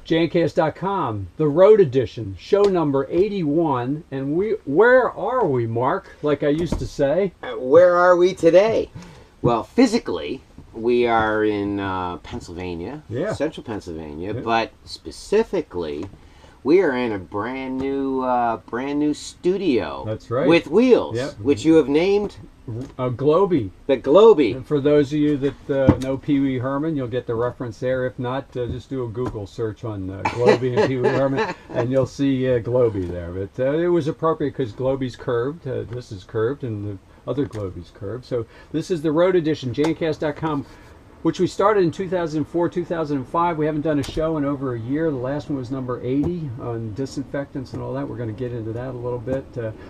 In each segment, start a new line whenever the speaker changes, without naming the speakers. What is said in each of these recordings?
Jancast.com, the road edition, show number 81. And where are we, Mark? Like I used to say.
Where are we today? Well, physically, we are in Pennsylvania, central Pennsylvania, but specifically, we are in a brand new studio.
That's right.
With wheels, which you have named
Globey.
The Globey.
And for those of you that know Pee Wee Herman, you'll get the reference there. If not, just do a Google search on Globey and Pee Wee Herman, and you'll see Globey there. But it was appropriate because Globey's curved. This is curved, and the other Globey's curved. So this is the road edition, Jancast.com, which we started in 2004, 2005. We haven't done a show in over a year. The last one was number 80 on disinfectants and all that. We're going to get into that a little bit.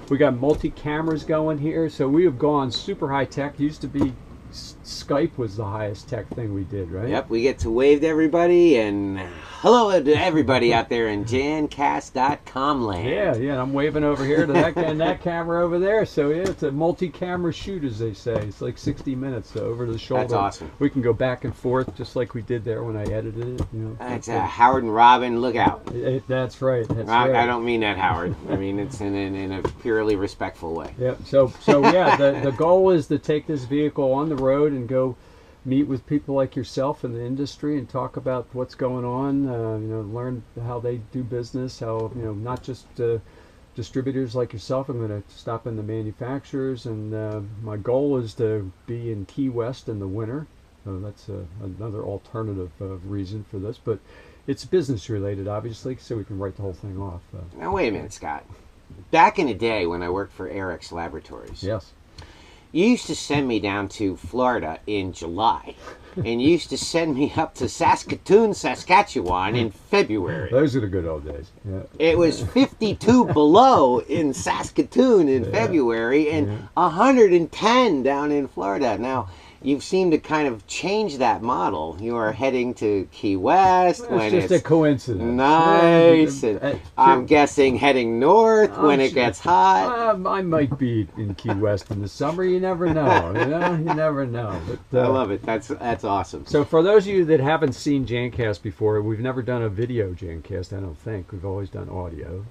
We got multi-cameras going here, so we have gone super high-tech. Used to be Skype was the highest tech thing we did, right?
Yep, we get to wave to everybody, and hello to everybody out there in Jancast.com land.
Yeah, and I'm waving over here to that camera over there. So yeah, it's a multi-camera shoot, as they say. It's like 60 minutes over the shoulder.
That's awesome.
We can go back and forth just like we did there when I edited it. You know,
that's Howard and Robin. Look out.
That's right. That's right.
I don't mean that, Howard. I mean it's in a purely respectful way.
Yep. So yeah, the goal is to take this vehicle on the road and go meet with people like yourself in the industry and talk about what's going on, learn how they do business, how, not just distributors like yourself. I'm going to stop in the manufacturers, and my goal is to be in Key West in the winter. That's another alternative reason for this, but it's business related, obviously, so we can write the whole thing off.
Now wait a minute, Scott. Back in the day when I worked for Eric's Laboratories,
yes,
you used to send me down to Florida in July, and you used to send me up to Saskatoon, Saskatchewan in February.
Those are the good old days. Yeah.
It was 52 below in Saskatoon in February and 110 down in Florida. Now, you seem to kind of change that model. You are heading to Key West when
it's just a coincidence.
Nice. And I'm guessing heading north when it gets hot.
I might be in Key West in the summer. You never know. You never know. But,
I love it. That's awesome.
So for those of you that haven't seen Jancast before, we've never done a video Jancast. I don't think we've always done audio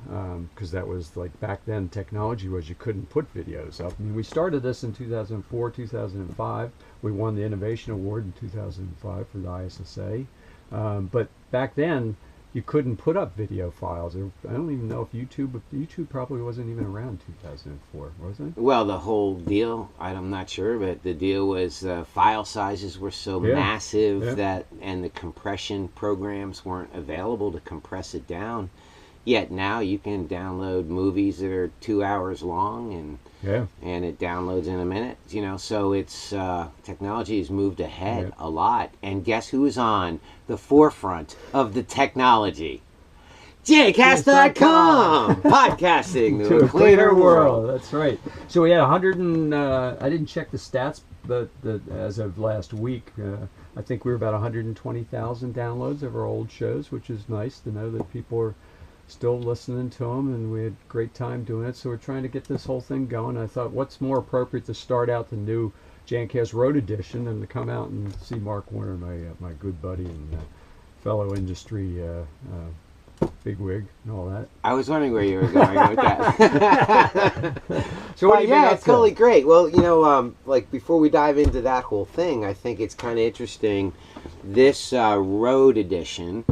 because that was like back then. Technology was you couldn't put videos up. I mean, we started this in 2004, 2005. We won the Innovation Award in 2005 for the ISSA. But back then, you couldn't put up video files. I don't even know if YouTube probably wasn't even around 2004, was it?
Well, the whole deal, I'm not sure, but the deal was file sizes were so massive that, and the compression programs weren't available to compress it down. Yet now you can download movies that are 2 hours long and it downloads in a minute. So it's technology has moved ahead a lot. And guess who is on the forefront of the technology? Jancast.com, podcasting to a cleaner world.
That's right. So we had 100 and I didn't check the stats, but as of last week, I think we were about 120,000 downloads of our old shows, which is nice to know that people are still listening to them, and we had a great time doing it. So we're trying to get this whole thing going. I thought, what's more appropriate to start out the new Jancast Road Edition than to come out and see Mark Warner, my good buddy and fellow industry bigwig and all that.
I was wondering where you were going with that.
So what do you think?
It's totally great. Well, like before we dive into that whole thing, I think it's kind of interesting. This Road Edition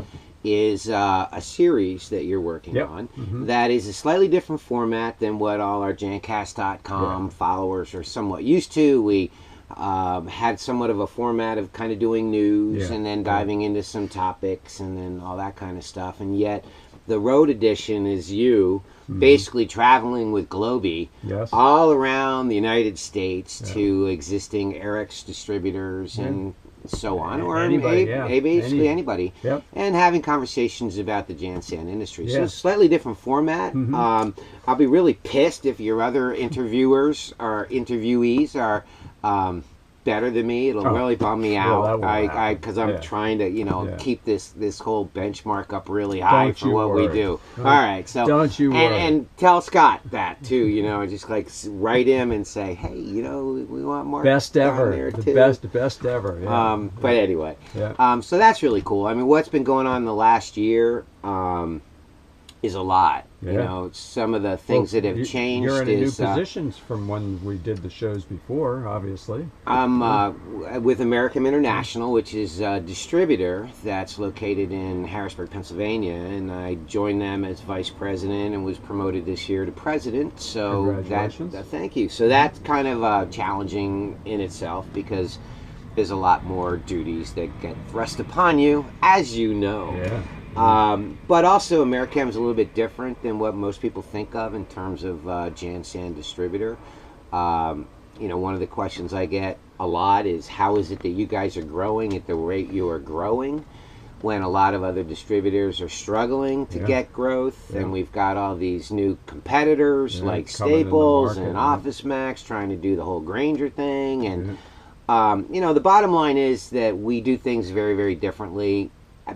is a series that you're working on that is a slightly different format than what all our Jancast.com followers are somewhat used to. We had somewhat of a format of kind of doing news and then diving into some topics and then all that kind of stuff. And yet the Road Edition is you basically traveling with Globey all around the United States to existing Eric's distributors and so on, or anybody, basically anybody, and having conversations about the JanSan industry. So it's a slightly different format. I'll be really pissed if your other interviewers or interviewees are better than me, it'll really bum me out. Because I'm
Yeah.
trying to,
Yeah.
keep this whole benchmark up really high
Don't
for
you
what we
worry.
do. All right, so
Don't you worry.
and tell Scott that too. Just like write him and say, hey, we want Mark
Best
down
ever.
there
The
too.
best ever. Yeah.
But anyway,
Yeah.
so that's really cool. I mean, what's been going on the last year is a lot.
Yeah.
Some of the things that have changed.
You're in a new
is
position from when we did the shows before, obviously.
I'm with Americhem International, which is a distributor that's located in Harrisburg, Pennsylvania, and I joined them as vice president and was promoted this year to president. So
Congratulations.
Thank you. So that's kind of challenging in itself because there's a lot more duties that get thrust upon you, as you know.
Yeah.
But also Americhem is a little bit different than what most people think of in terms of JanSan distributor. One of the questions I get a lot is, how is it that you guys are growing at the rate you are growing when a lot of other distributors are struggling to get growth, and we've got all these new competitors like Staples and Office Max trying to do the whole Granger thing, and the bottom line is that we do things very, very differently.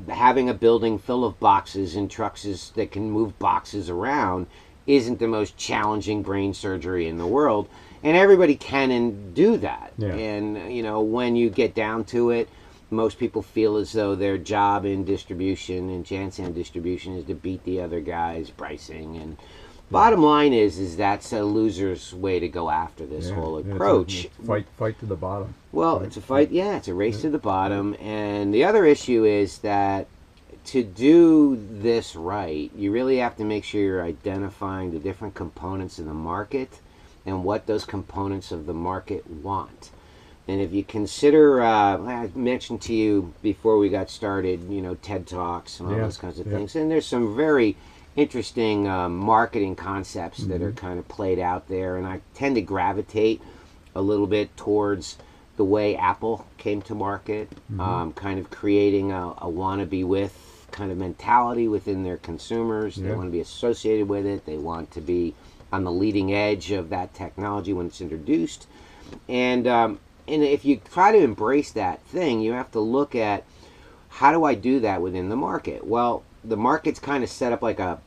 Having a building full of boxes and trucks that can move boxes around isn't the most challenging brain surgery in the world, and everybody can and do that.
Yeah.
And when you get down to it, most people feel as though their job in distribution and JanSan distribution is to beat the other guy's pricing, and bottom line is that's a loser's way to go after this whole approach.
Fight to the bottom.
Well, it's a fight. Yeah, it's a race to the bottom. And the other issue is that to do this right, you really have to make sure you're identifying the different components of the market and what those components of the market want. And if you consider, I mentioned to you before we got started, TED Talks and all those kinds of things. And there's some very interesting marketing concepts that are kind of played out there. And I tend to gravitate a little bit towards the way Apple came to market, kind of creating a wannabe with kind of mentality within their consumers. They want to be associated with it. They want to be on the leading edge of that technology when it's introduced. And if you try to embrace that thing, you have to look at, how do I do that within the market? Well, the market's kind of set up like a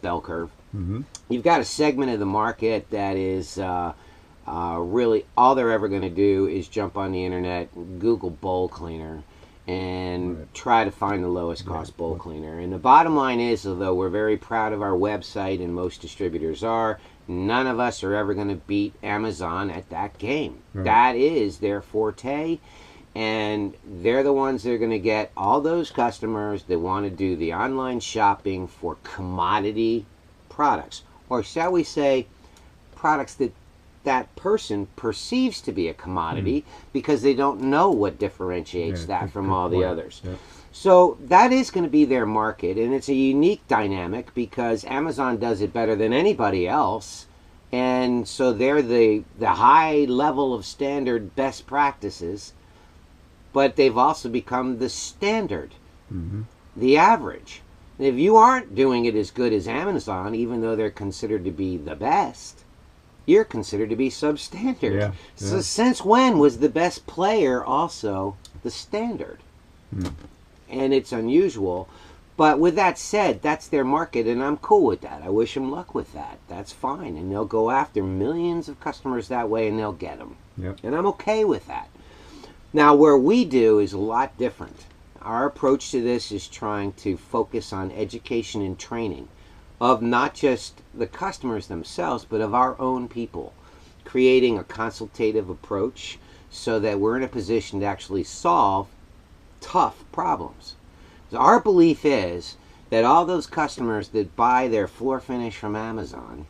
bell curve. You've got a segment of the market that is really all they're ever going to do is jump on the internet, Google bowl cleaner, and try to find the lowest cost bowl cleaner. And the bottom line is, although we're very proud of our website, and most distributors are, none of us are ever going to beat Amazon at that game. That is their forte, and they're the ones that are going to get all those customers that want to do the online shopping for commodity products, or shall we say products that that person perceives to be a commodity because they don't know what differentiates that from all the others. So that is going to be their market, and it's a unique dynamic because Amazon does it better than anybody else, and so they're the high level of standard best practices, but they've also become the standard, the average. And if you aren't doing it as good as Amazon, even though they're considered to be the best, you're considered to be substandard. So since when was the best player also the standard? And it's unusual. But with that said, that's their market, and I'm cool with that. I wish them luck with that. That's fine. And they'll go after millions of customers that way, and they'll get them. And I'm okay with that. Now, where we do is a lot different. Our approach to this is trying to focus on education and training of not just the customers themselves, but of our own people, creating a consultative approach so that we're in a position to actually solve tough problems. So our belief is that all those customers that buy their floor finish from Amazon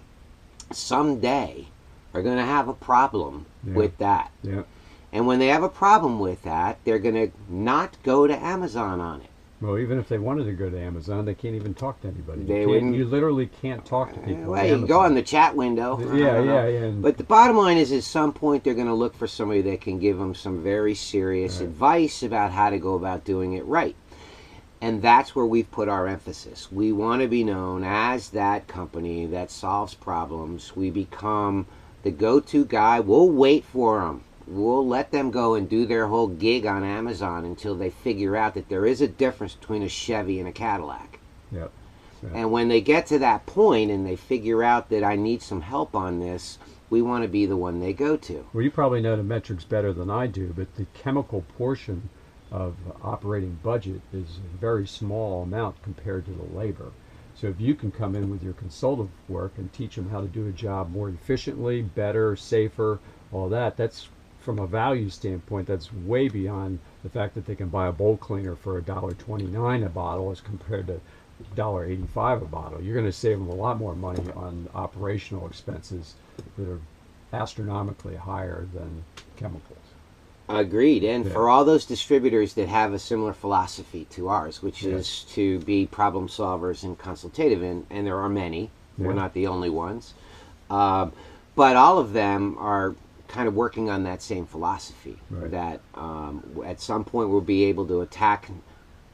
someday are going to have a problem with that. And when they have a problem with that, they're going to not go to Amazon on it.
Well, even if they wanted to go to Amazon, they can't even talk to anybody.
You
literally can't talk to people.
Well, you can go on the chat window.
Yeah.
But the bottom line is, at some point, they're going to look for somebody that can give them some very serious advice about how to go about doing it right. And that's where we've put our emphasis. We want to be known as that company that solves problems. We become the go-to guy. We'll wait for them. we'll let them go and do their whole gig on Amazon until they figure out that there is a difference between a Chevy and a Cadillac.
Yep.
And when they get to that point and they figure out that I need some help on this, we want to be the one they go to.
Well, you probably know the metrics better than I do, but the chemical portion of operating budget is a very small amount compared to the labor. So if you can come in with your consultative work and teach them how to do a job more efficiently, better, safer, all that, that's from a value standpoint, that's way beyond the fact that they can buy a bowl cleaner for $1.29 a bottle as compared to $1.85 a bottle. You're going to save them a lot more money on operational expenses that are astronomically higher than chemicals.
Agreed. And for all those distributors that have a similar philosophy to ours, which is to be problem solvers and consultative, and there are many, we're not the only ones, but all of them are kind of working on that same philosophy, that at some point we'll be able to attack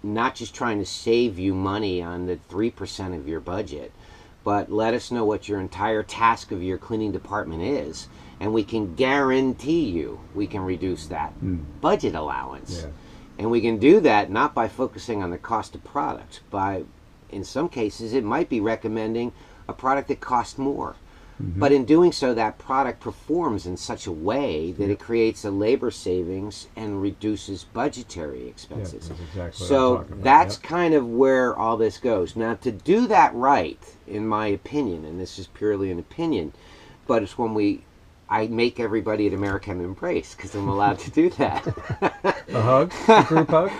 not just trying to save you money on the 3% of your budget, but let us know what your entire task of your cleaning department is, and we can guarantee you we can reduce that budget allowance. And we can do that not by focusing on the cost of product, by, in some cases, it might be recommending a product that costs more. But in doing so, that product performs in such a way that it creates a labor savings and reduces budgetary expenses.
That's exactly
so
what I'm talking about.
that's kind of where all this goes. Now, to do that right, in my opinion, and this is purely an opinion, but it's when I make everybody at Americhem embrace, because I'm allowed to do that.
A hug? A group hug?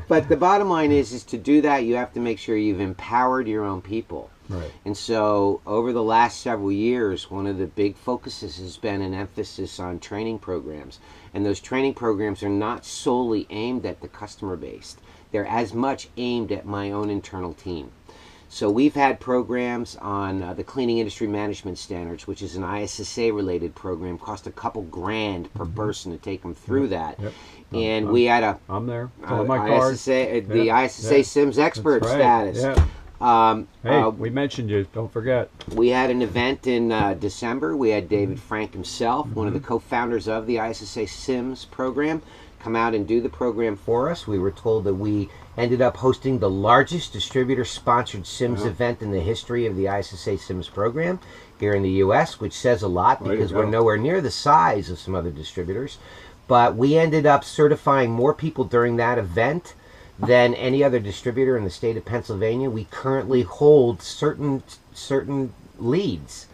But the bottom line is to do that, you have to make sure you've empowered your own people.
Right.
And so over the last several years, one of the big focuses has been an emphasis on training programs. And those training programs are not solely aimed at the customer base. They're as much aimed at my own internal team. So we've had programs on the Cleaning Industry Management Standards, which is an ISSA-related program, cost a couple grand per person to take them through that. And we had
I'm there. It's on my card.
The ISSA Sims Expert status.
Hey, we mentioned you. Don't forget.
We had an event in December. We had David Frank himself, one of the co-founders of the ISSA Sims program, come out and do the program for us. We were told that we ended up hosting the largest distributor-sponsored Sims event in the history of the ISSA Sims program here in the U.S., which says a lot because we're nowhere near the size of some other distributors. But we ended up certifying more people during that event than any other distributor in the state of Pennsylvania. We currently hold certain leads.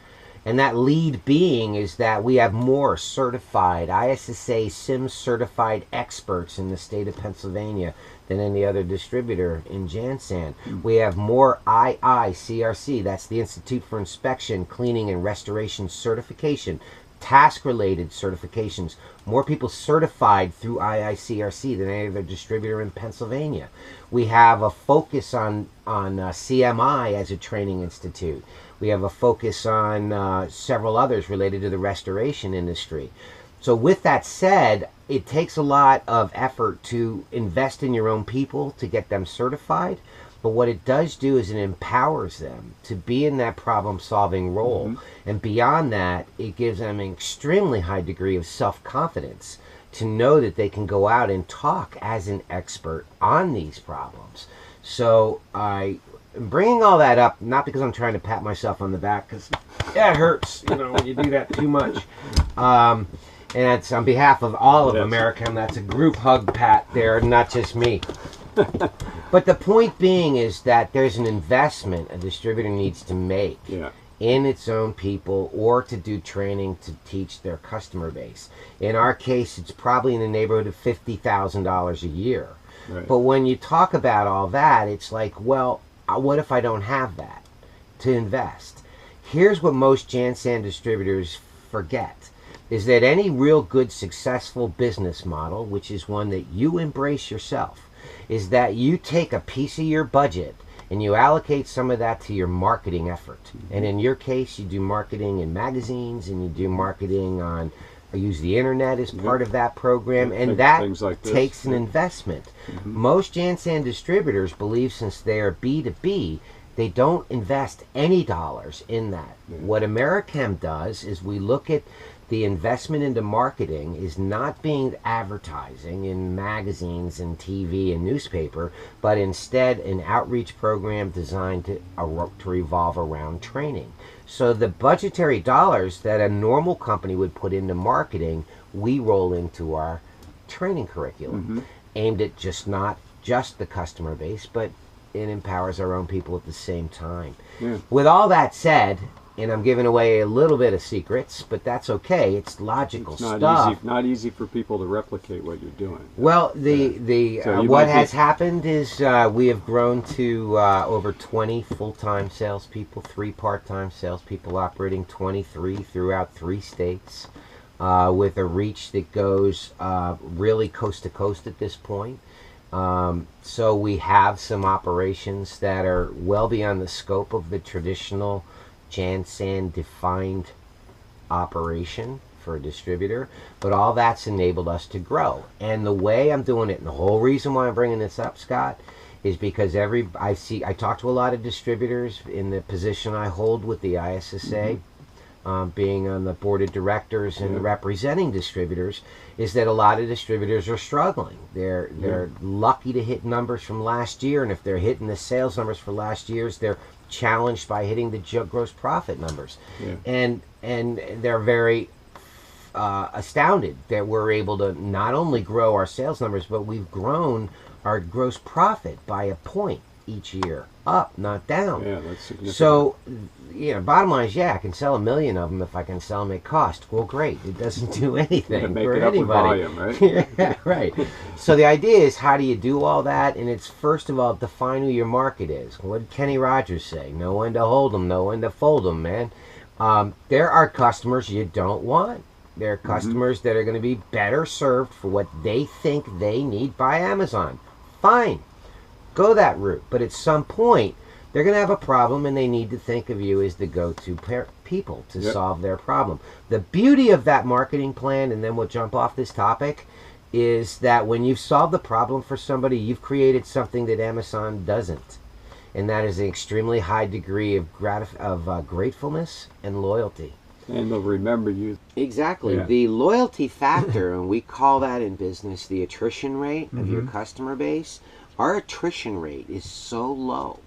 And that lead being is that we have more certified, ISSA Sims certified experts in the state of Pennsylvania than any other distributor in JanSan. We have more IICRC, that's the Institute for Inspection, Cleaning, and Restoration certification, task-related certifications, more people certified through IICRC than any other distributor in Pennsylvania. We have a focus on CMI as a training institute. We have a focus on several others related to the restoration industry. So with that said, it takes a lot of effort to invest in your own people to get them certified. But what it does do is it empowers them to be in that problem-solving role. And beyond that, it gives them an extremely high degree of self-confidence to know that they can go out and talk as an expert on these problems. So I'm bringing all that up, not because I'm trying to pat myself on the back, because that hurts, when you do that too much. And it's on behalf of all of Americhem. That's a group hug pat there, not just me. But the point being is that there's an investment a distributor needs to make in its own people or to do training to teach their customer base. In our case, it's probably in the neighborhood of $50,000 a year. But when you talk about all that, it's like, well, what if I don't have that to invest? Here's what most JanSan distributors forget, is that any real good successful business model, which is one that you embrace yourself, is that you take a piece of your budget and you allocate some of that to your marketing effort. And in your case, you do marketing in magazines and you do marketing on, I use the internet as part of that program, and that like takes an investment. Most JanSan distributors believe, since they are B2B, they don't invest any dollars in that. What Americhem does is we look at the investment into marketing is not being advertising in magazines and TV and newspaper, but instead an outreach program designed to revolve around training. So the budgetary dollars that a normal company would put into marketing, we roll into our training curriculum, aimed at not just the customer base, but it empowers our own people at the same time. With all that said, and I'm giving away a little bit of secrets, but that's okay. It's logical stuff.
It's not easy for people to replicate what you're doing.
Well, what has happened is we have grown to over 20 full-time salespeople, 3 part-time salespeople operating 23 throughout 3 states, with a reach that goes really coast to coast at this point. So we have some operations that are well beyond the scope of the traditional JanSan defined operation for a distributor, but all that's enabled us to grow. And the way I'm doing it, and the whole reason why I'm bringing this up, Scott, is because I talk to a lot of distributors in the position I hold with the ISSA, being on the board of directors and representing distributors, is that a lot of distributors are struggling. They're lucky to hit numbers from last year, and if they're hitting the sales numbers for last year's, they're challenged by hitting the gross profit numbers, and they're very astounded that we're able to not only grow our sales numbers, but we've grown our gross profit by a point each year, up, not down.
Yeah, that's significant.
So, bottom line is, I can sell 1 million of them if I can sell them at cost. Well, great. It doesn't do anything
make
for
it up with
anybody.
volume, right?
Yeah, right. So the idea is, how do you do all that? And it's, first of all, define who your market is. What did Kenny Rogers say? Know when to hold them, know when to fold them, man. There are customers you don't want. There are customers that are going to be better served for what they think they need by Amazon. Fine. Go that route. But at some point, they're going to have a problem, and they need to think of you as the go-to people to solve their problem. The beauty of that marketing plan, and then we'll jump off this topic, is that when you've solved the problem for somebody, you've created something that Amazon doesn't. And that is an extremely high degree of gratefulness and loyalty.
And they'll remember you.
Exactly. The loyalty factor, and we call that in business the attrition rate of your customer base. Our attrition rate is so low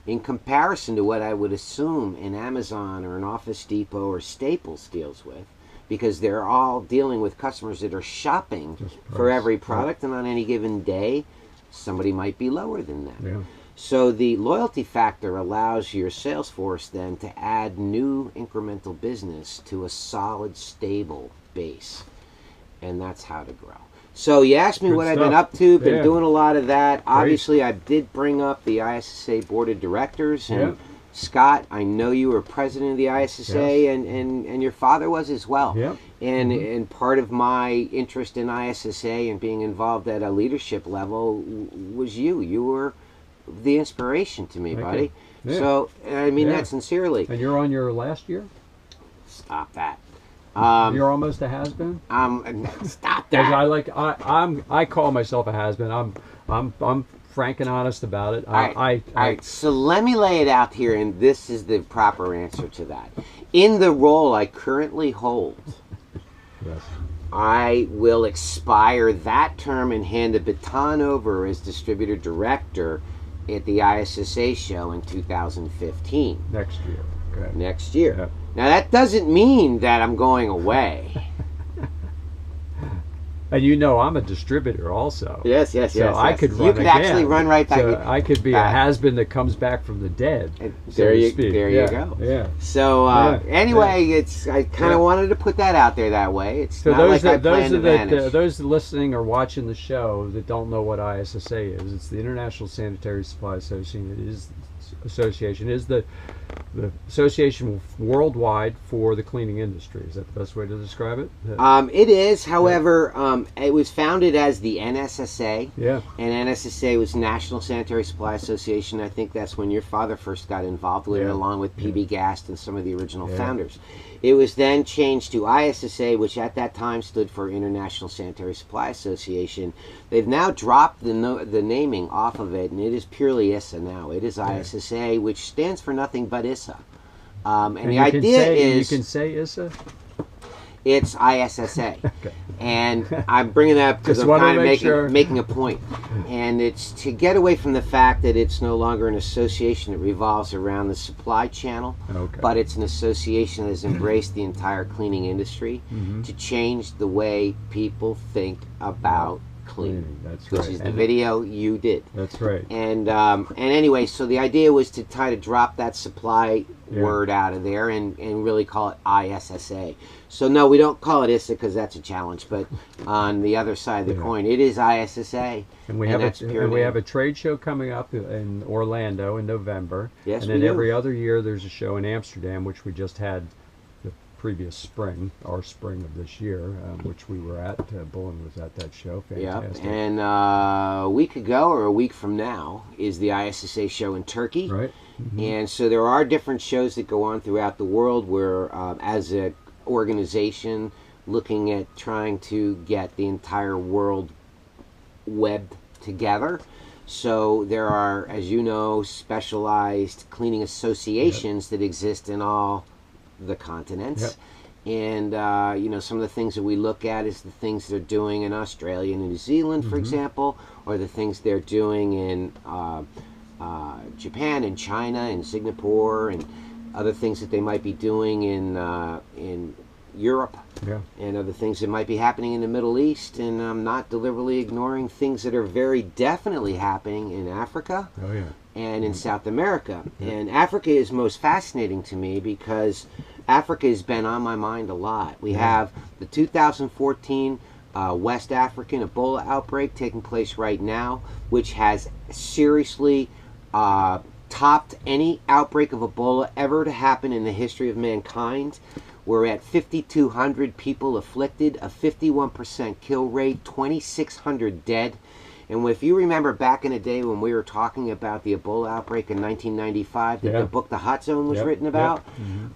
in comparison to what I would assume an Amazon or an Office Depot or Staples deals with, because they're all dealing with customers that are shopping for every product, and on any given day, somebody might be lower than that. So the loyalty factor allows your sales force then to add new incremental business to a solid, stable base, and that's how to grow. So you asked me what I've been up to. Been doing a lot of that. Obviously, I did bring up the ISSA Board of Directors. And Scott, I know you were president of the ISSA, and your father was as well. And part of my interest in ISSA and being involved at a leadership level was you. You were the inspiration to me, buddy. So, I mean that sincerely.
And you're on your last year?
Stop that.
You're almost a has-been.
Stop that.
I call myself a has-been. I'm frank and honest about it.
All right. So let me lay it out here, and this is the proper answer to that. In the role I currently hold, I will expire that term and hand the baton over as distributor director at the ISSA show in 2015.
Next year. Okay.
Next year. Now, that doesn't mean that I'm going away.
And you know I'm a distributor also.
Yes.
So I could run
You could
again.
actually run right back.
So I could be a has-been that comes back from the dead.
There you go.
Yeah.
So anyway, I kind of wanted to put that out there that way. It's so not like I plan to vanish.
Those listening or watching the show that don't know what ISSA is, it's the International Sanitary Supply Association. It is the association worldwide for the cleaning industry. Is that the best way to describe it?
It is. However, it was founded as the NSSA. And NSSA was National Sanitary Supply Association. I think that's when your father first got involved with it, along with PB Gast and some of the original founders. It was then changed to ISSA, which at that time stood for International Sanitary Supply Association. They've now dropped the naming off of it, and it is purely ISSA now. It is ISSA, which stands for nothing but ISSA. And the idea is...
You can say ISSA?
It's ISSA.
Okay.
And I'm bringing that up because
Just
I'm
wanted
kind
to
of
make
making a point. And it's to get away from the fact that it's no longer an association that revolves around the supply channel,
Okay.
but it's an association that has embraced the entire cleaning industry to change the way people think about cleaning.
That's
which
right.
is the video you did.
That's right.
And anyway, so the idea was to try to drop that supply word out of there and really call it ISSA. So no, we don't call it ISSA because that's a challenge. But on the other side of the coin, it is ISSA.
And we have a trade show coming up in Orlando in November.
Yes,
and then every other year there's a show in Amsterdam, which we just had the previous spring, our spring of this year, which we were at. Bullen was at that show. Fantastic.
Yeah, and a week ago or a week from now is the ISSA show in Turkey.
Right.
And so there are different shows that go on throughout the world where, as a organization looking at trying to get the entire world webbed together. So there are, as you know, specialized cleaning associations that exist in all the continents. And you know, some of the things that we look at is the things they're doing in Australia and New Zealand, for example, or the things they're doing in Japan and China and Singapore, and other things that they might be doing in Europe, and other things that might be happening in the Middle East. And I'm not deliberately ignoring things that are very definitely happening in Africa and in South America. And Africa is most fascinating to me because Africa has been on my mind a lot. We have the 2014 West African Ebola outbreak taking place right now, which has seriously topped any outbreak of Ebola ever to happen in the history of mankind. We're at 5,200 people afflicted, a 51% kill rate, 2,600 dead. And if you remember back in the day when we were talking about the Ebola outbreak in 1995, that the book The Hot Zone was written about,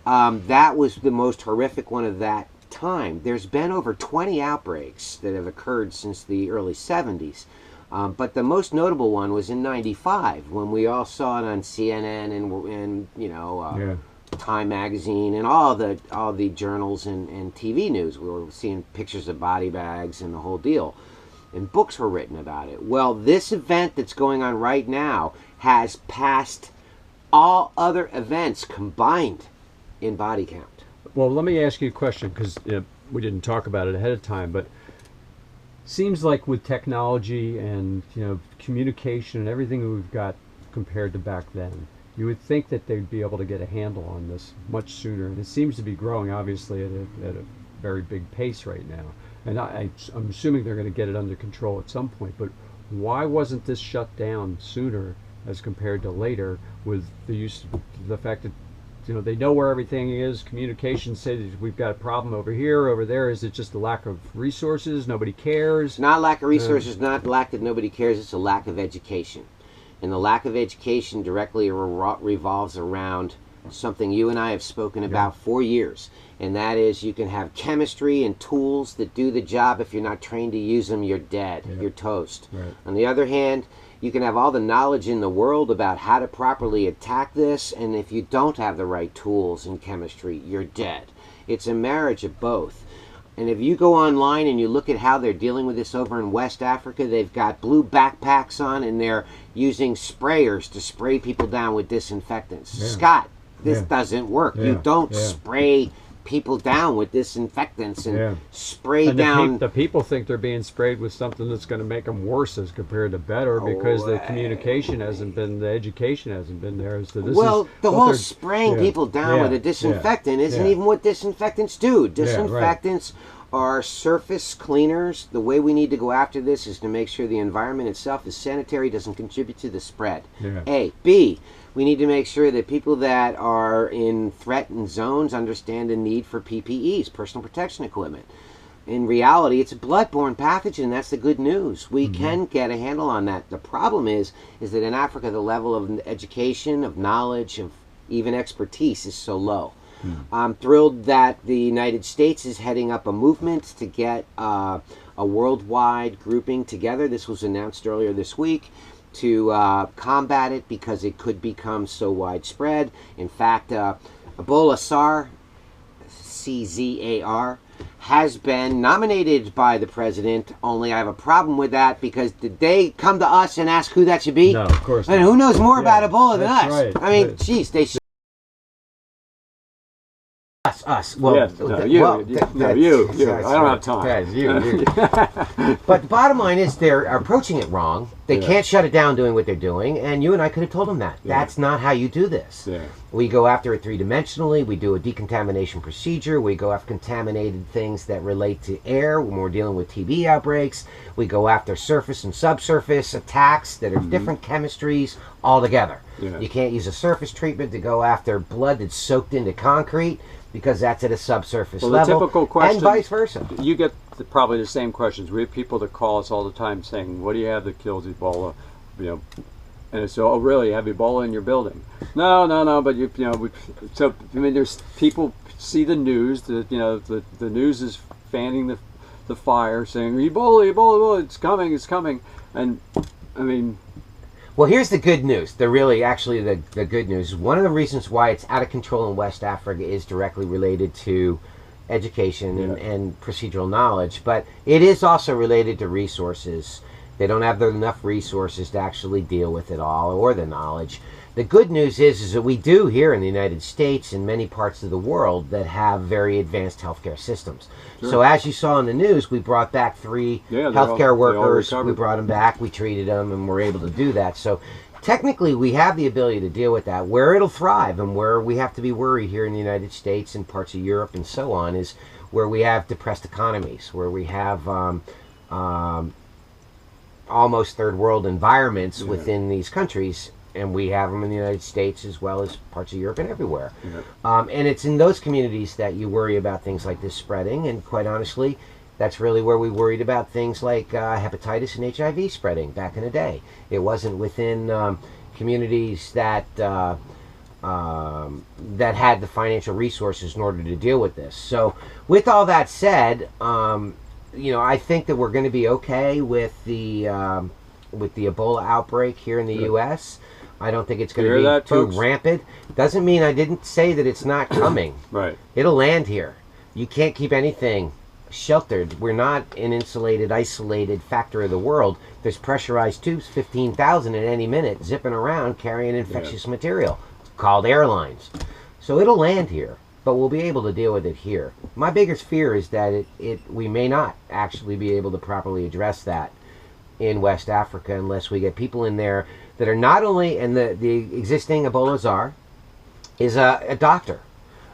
that was the most horrific one of that time. There's been over 20 outbreaks that have occurred since the early 70s. But the most notable one was in 95 when we all saw it on CNN and you know, Time magazine and all the journals and TV news. We were seeing pictures of body bags and the whole deal. And books were written about it. Well, this event that's going on right now has passed all other events combined in body count.
Well, let me ask you a question, because we didn't talk about it ahead of time, but seems like with technology and communication and everything that we've got compared to back then, you would think that they'd be able to get a handle on this much sooner. And it seems to be growing, obviously, at a very big pace right now. And I'm assuming they're going to get it under control at some point. But why wasn't this shut down sooner as compared to later, with the fact that they know where everything is? Communication say that we've got a problem over here, over there. Is it just a lack of resources? Nobody cares?
Not lack of resources, not lack that nobody cares. It's a lack of education. And the lack of education directly revolves around something you and I have spoken about for years. And that is, you can have chemistry and tools that do the job. If you're not trained to use them, you're dead. You're toast. Right. On the other hand, you can have all the knowledge in the world about how to properly attack this, and if you don't have the right tools and chemistry, you're dead. It's a marriage of both. And if you go online and you look at how they're dealing with this over in West Africa, they've got blue backpacks on and they're using sprayers to spray people down with disinfectants. Scott, this doesn't work. You don't spray people down with disinfectants and spray down.
The people think they're being sprayed with something that's going to make them worse as compared to better, because the communication hasn't been, the education hasn't been there. So this
the whole spraying people down with a disinfectant isn't even what disinfectants do. Disinfectants are surface cleaners. The way we need to go after this is to make sure the environment itself is sanitary, doesn't contribute to the spread. A. B. We need to make sure that people that are in threatened zones understand the need for PPEs, personal protection equipment. In reality, it's a bloodborne pathogen. That's the good news. We can get a handle on that. The problem is that in Africa, the level of education, of knowledge, of even expertise is so low. I'm thrilled that the United States is heading up a movement to get a worldwide grouping together. This was announced earlier this week, to combat it because it could become so widespread. In fact, Ebola SAR, CZAR, has been nominated by the president, only I have a problem with that because did they come to us and ask who that should be?
No, of course not.
And who knows more about Ebola than us?
Right.
I mean, geez, they should. Us. Well,
yes, no, you. I don't have time.
Yes, you. But the bottom line is they're approaching it wrong. They can't shut it down doing what they're doing, and you and I could have told them that. That's not how you do this.
Yeah.
We go after it three-dimensionally. We do a decontamination procedure. We go after contaminated things that relate to air when we're dealing with TB outbreaks. We go after surface and subsurface attacks that are different chemistries altogether.
Yeah.
You can't use a surface treatment to go after blood that's soaked into concrete, because that's at a subsurface level,
the typical question,
and vice versa.
You get probably the same questions. We have people that call us all the time saying, "What do you have that kills Ebola?" And it's, "Oh, really? You have Ebola in your building?" No. But so I mean, there's people see the news. The news is fanning the fire, saying, "Ebola, it's coming," and I mean.
Well, here's the good news. The good news. One of the reasons why it's out of control in West Africa is directly related to education and procedural knowledge, but it is also related to resources. They don't have enough resources to actually deal with it all, or the knowledge. The good news is that we do here in the United States and many parts of the world that have very advanced healthcare systems. Sure. So as you saw in the news, we brought back 3 healthcare workers. We brought them back, we treated them, and we're able to do that. So technically we have the ability to deal with that. Where it'll thrive and where we have to be worried here in the United States and parts of Europe and so on is where we have depressed economies, where we have almost third world environments within these countries. And we have them in the United States as well as parts of Europe and everywhere. Yeah. And it's in those communities that you worry about things like this spreading. And quite honestly, that's really where we worried about things like hepatitis and HIV spreading back in the day. It wasn't within communities that that had the financial resources in order to deal with this. So with all that said, I think that we're going to be okay with the Ebola outbreak here in the U.S. I don't think it's going to be too rampant. Doesn't mean I didn't say that it's not coming.
Right.
It'll land here. You can't keep anything sheltered. We're not an insulated, isolated factor of the world. There's pressurized tubes, 15,000 at any minute, zipping around carrying infectious material called airlines. So it'll land here, but we'll be able to deal with it here. My biggest fear is that we may not actually be able to properly address that in West Africa unless we get people in there that are not only, and the existing Ebola czar is a doctor.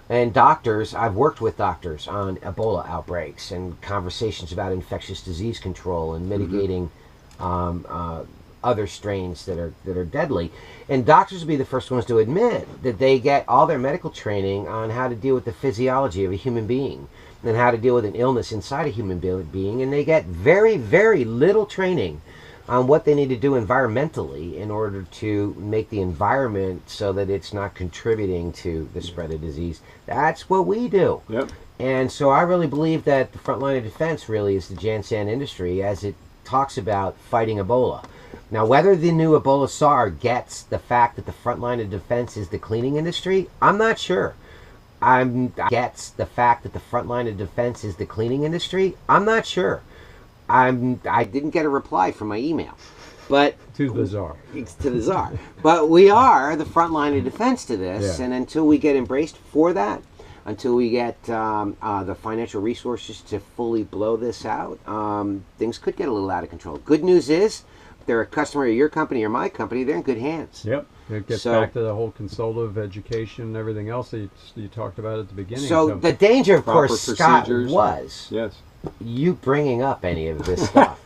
And doctors, I've worked with doctors on Ebola outbreaks and conversations about infectious disease control and mitigating other strains that are deadly. And doctors will be the first ones to admit that they get all their medical training on how to deal with the physiology of a human being and how to deal with an illness inside a human being, and they get very, very little training on what they need to do environmentally in order to make the environment so that it's not contributing to the spread of disease. That's what we do.
Yep.
And so I really believe that the front line of defense really is the JanSan industry as it talks about fighting Ebola. Now, whether the new Ebola czar gets the fact that the front line of defense is the cleaning industry, I'm not sure. Gets the fact that the front line of defense is the cleaning industry, I'm not sure. I didn't get a reply from my email, but
to the czar.
To the czar. But we are the front line of defense to this, and until we get embraced for that, until we get the financial resources to fully blow this out, things could get a little out of control. Good news is, if they're a customer of your company or my company, they're in good hands.
Yep. It gets back to the whole consultative education and everything else that you talked about at the beginning.
So the danger, of course, Scott, was you bringing up any of this stuff.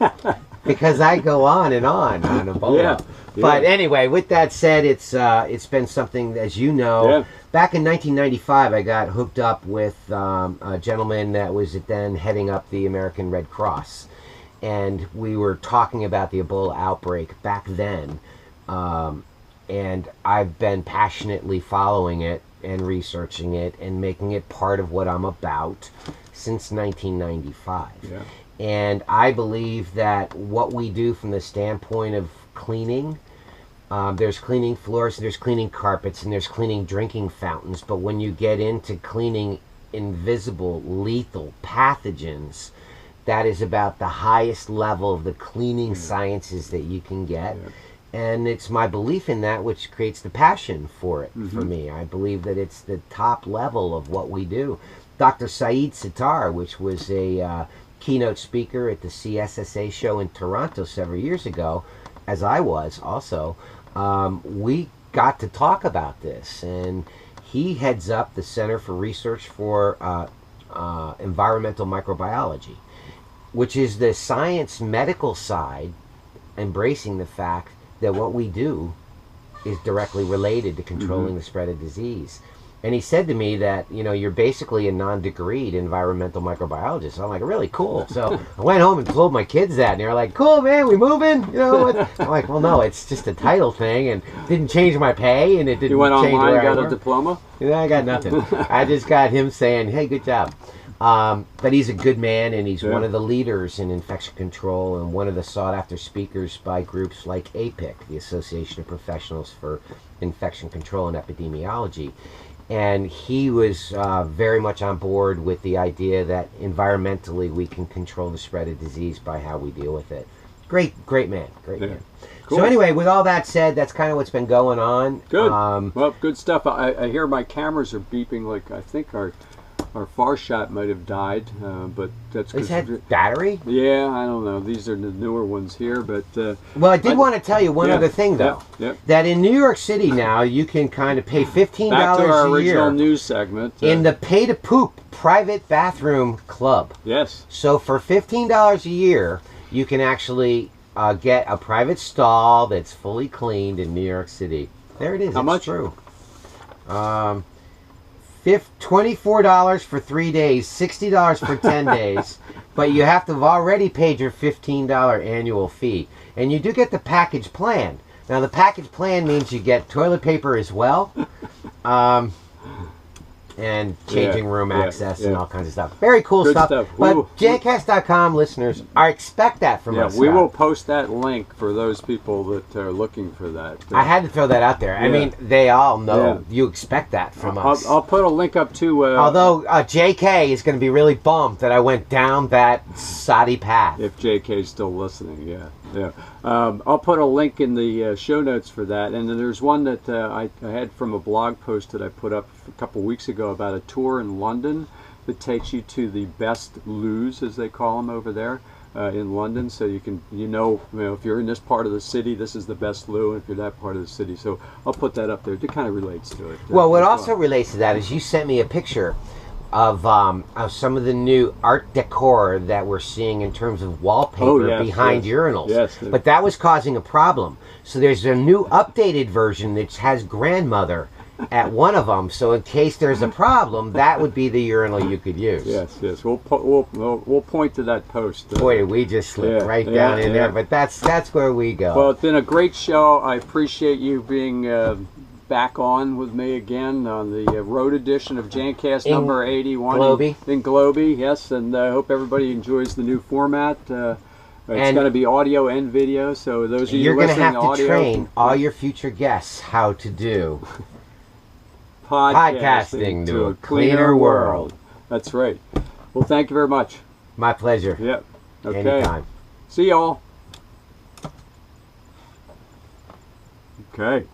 Because I go on Ebola. Yeah. But anyway, with that said, it's been something, as you know, back in 1995, I got hooked up with a gentleman that was then heading up the American Red Cross. And we were talking about the Ebola outbreak back then. And I've been passionately following it and researching it and making it part of what I'm about since 1995. Yeah. And I believe that what we do from the standpoint of cleaning, there's cleaning floors, there's cleaning carpets, and there's cleaning drinking fountains. But when you get into cleaning invisible, lethal pathogens. That is about the highest level of the cleaning sciences that you can get. And it's my belief in that which creates the passion for it for me. I believe that it's the top level of what we do. Dr. Saeed Sitar, which was a keynote speaker at the CSSA show in Toronto several years ago, as I was also, we got to talk about this. And he heads up the Center for Research for Environmental Microbiology, which is the science medical side embracing the fact that what we do is directly related to controlling the spread of disease. And he said to me that, you know, you're basically a non-degreed environmental microbiologist. I'm like, really cool. So I went home and told my kids that, and they're like, cool, man, we moving? You know what? I'm like, well, no, it's just a title thing, and didn't change my pay, and it didn't change where I work.
You went online, got a diploma?
Yeah, I got nothing. I just got him saying, hey, good job. But he's a good man, and he's one of the leaders in infection control and one of the sought-after speakers by groups like APIC, the Association of Professionals for Infection Control and Epidemiology. And he was very much on board with the idea that environmentally we can control the spread of disease by how we deal with it. Great man. Man. Cool. So anyway, with all that said, that's kind of what's been going on.
Good. Well, good stuff. I hear my cameras are beeping like I think our far shot might have died, but that's
because... Is that battery?
Yeah, I don't know. These are the newer ones here, but...
well, I did want to tell you one other thing, though. That in New York City now, you can kind of pay $15 a year...
Back to our original news segment.
In the pay-to-poop private bathroom club.
Yes.
So for $15 a year, you can actually get a private stall that's fully cleaned in New York City. There it is.
How much?
True. $24 for 3 days, $60 for 10 days, but you have to have already paid your $15 annual fee. And you do get the package plan. Now, the package plan means you get toilet paper as well, and changing room access and all kinds of stuff. Very cool stuff. But Jancast.com listeners expect that from us.
We will post that link for those people that are looking for that.
I had to throw that out there. I mean, they all know you expect that from us.
I'll put a link up to...
although JK is going to be really bummed that I went down that soddy path.
If JK's still listening, I'll put a link in the show notes for that. And then there's one that I had from a blog post that I put up a couple weeks ago about a tour in London that takes you to the best loos, as they call them over there in London. So you can, you know, if you're in this part of the city, this is the best loo, and if you're that part of the city. So I'll put that up there. It kind of relates to it.
Well, what also relates to that is you sent me a picture of some of the new art decor that we're seeing in terms of wallpaper behind urinals.
Yes,
but that was causing a problem. So there's a new updated version that has grandmother at one of them. So in case there's a problem, that would be the urinal you could use.
Yes. We'll point to that post.
Boy, did we just slip right down in there. But that's where we go.
Well, it's been a great show. I appreciate you being back on with me again on the road edition of Jancast number 81 in Globey. Yes, and I hope everybody enjoys the new format. It's going to be audio and video, so those of you
you're
listening
going to have
to
to train all your future guests how to do podcasting to a cleaner world.
That's right. Well, thank you very much.
My pleasure.
Yep. Okay.
Anytime.
See y'all. Okay.